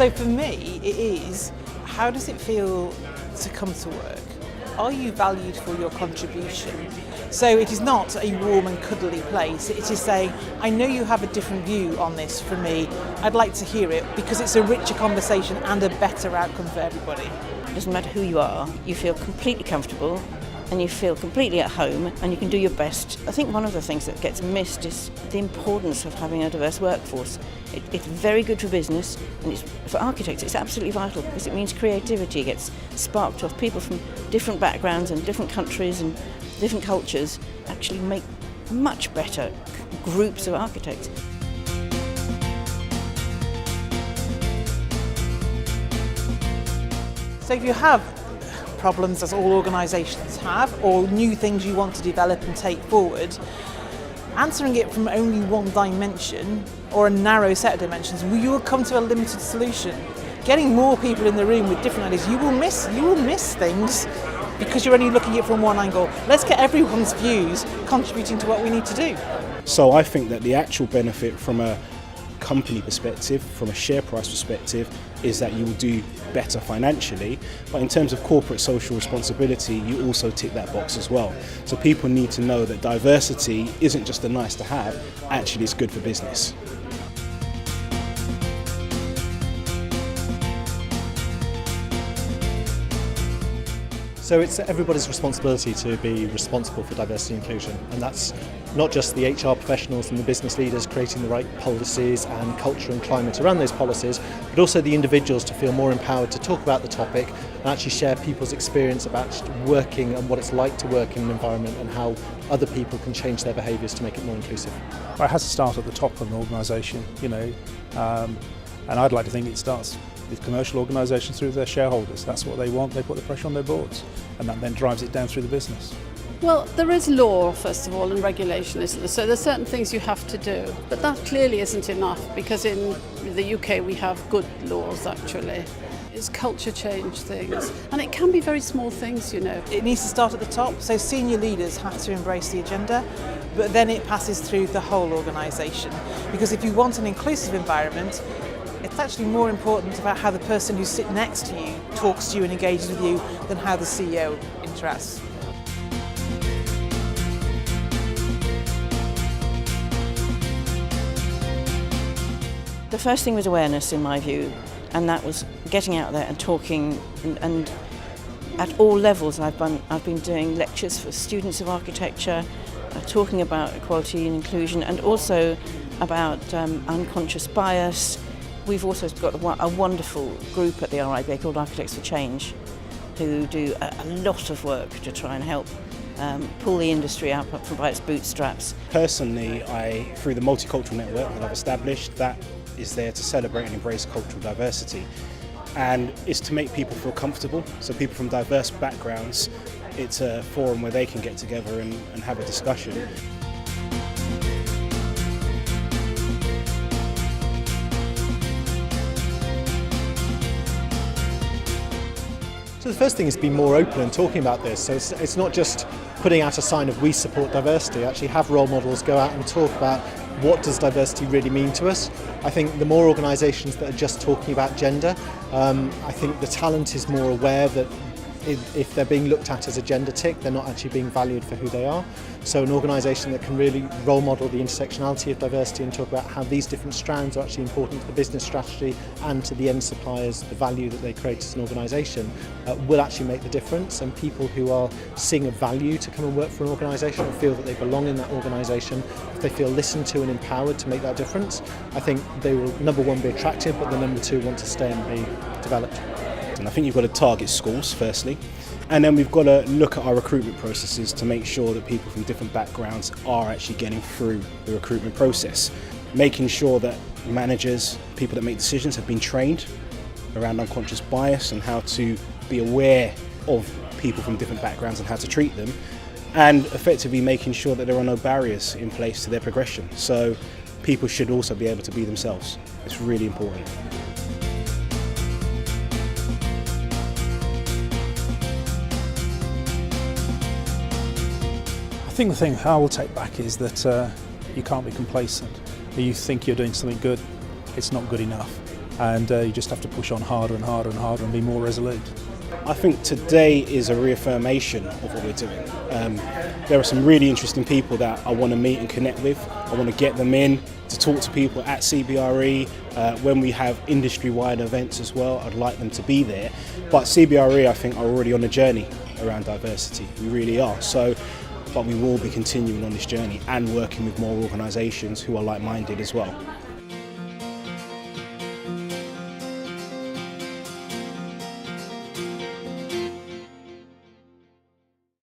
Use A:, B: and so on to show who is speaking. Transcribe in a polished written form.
A: So for me, it is, how does it feel to come to work? Are you valued for your contribution? So it is not a warm and cuddly place. It is saying, I know you have a different view on this from me. I'd like to hear it because it's a richer conversation and a better outcome for everybody.
B: It doesn't matter who you are, you feel completely comfortable and you feel completely at home and you can do your best. I think one of the things that gets missed is the importance of having a diverse workforce. It's very good for business, and for architects it's absolutely vital because it means creativity gets sparked off. People from different backgrounds and different countries and different cultures actually make much better groups of architects.
A: So if you have problems, as all organisations have, or new things you want to develop and take forward, answering it from only one dimension or a narrow set of dimensions, you will come to a limited solution. Getting more people in the room with different ideas, you will miss things because you're only looking at it from one angle. Let's get everyone's views contributing to what we need to do.
C: So I think that the actual benefit from a company perspective, from a share price perspective, is that you will do better financially, but in terms of corporate social responsibility, you also tick that box as well. So people need to know that diversity isn't just a nice to have, actually it's good for business.
D: So it's everybody's responsibility to be responsible for diversity and inclusion, and that's not just the HR professionals and the business leaders creating the right policies and culture and climate around those policies, but also the individuals to feel more empowered to talk about the topic and actually share people's experience about working and what it's like to work in an environment and how other people can change their behaviours to make it more inclusive.
E: Well, it has to start at the top of an organisation, and I'd like to think it starts with commercial organisations through their shareholders. That's what they want. They put the pressure on their boards, and that then drives it down through the business.
F: Well, there is law, first of all, and regulation, isn't there? So there's certain things you have to do, but that clearly isn't enough, because in the UK we have good laws, actually. It's culture change things, and it can be very small things,
A: It needs to start at the top, so senior leaders have to embrace the agenda, but then it passes through the whole organisation, because if you want an inclusive environment, it's actually more important about how the person who sits next to you talks to you and engages with you than how the CEO interacts.
B: The first thing was awareness, in my view, and that was getting out there and talking, and at all levels I've been doing lectures for students of architecture, talking about equality and inclusion, and also about unconscious bias. We've also got a wonderful group at the RIBA called Architects for Change, who do a lot of work to try and help pull the industry up by its bootstraps.
C: Personally, through the multicultural network that I've established, that is there to celebrate and embrace cultural diversity, and it's to make people feel comfortable. So people from diverse backgrounds, it's a forum where they can get together and have a discussion.
D: So the first thing is be more open and talking about this. So it's not just putting out a sign of we support diversity, actually have role models go out and talk about what does diversity really mean to us. I think the more organisations that are just talking about gender, I think the talent is more aware that if they're being looked at as a gender tick, they're not actually being valued for who they are. So an organisation that can really role model the intersectionality of diversity and talk about how these different strands are actually important to the business strategy and to the end suppliers, the value that they create as an organisation, will actually make the difference. And people who are seeing a value to come and work for an organisation or feel that they belong in that organisation, if they feel listened to and empowered to make that difference, I think they will, number one, be attractive, but then number two, want to stay and be developed.
C: And I think you've got to target schools firstly, and then we've got to look at our recruitment processes to make sure that people from different backgrounds are actually getting through the recruitment process, making sure that managers, people that make decisions, have been trained around unconscious bias and how to be aware of people from different backgrounds and how to treat them, and effectively making sure that there are no barriers in place to their progression. So people should also be able to be themselves. It's really important.
E: I think the thing I will take back is that you can't be complacent. You think you're doing something good, it's not good enough. and you just have to push on harder and harder and harder and be more resolute.
C: I think today is a reaffirmation of what we're doing. There are some really interesting people that I want to meet and connect with. I want to get them in to talk to people at CBRE. When we have industry-wide events as well, I'd like them to be there. But CBRE, I think, are already on a journey around diversity. We really are. But we will be continuing on this journey and working with more organisations who are like-minded as well.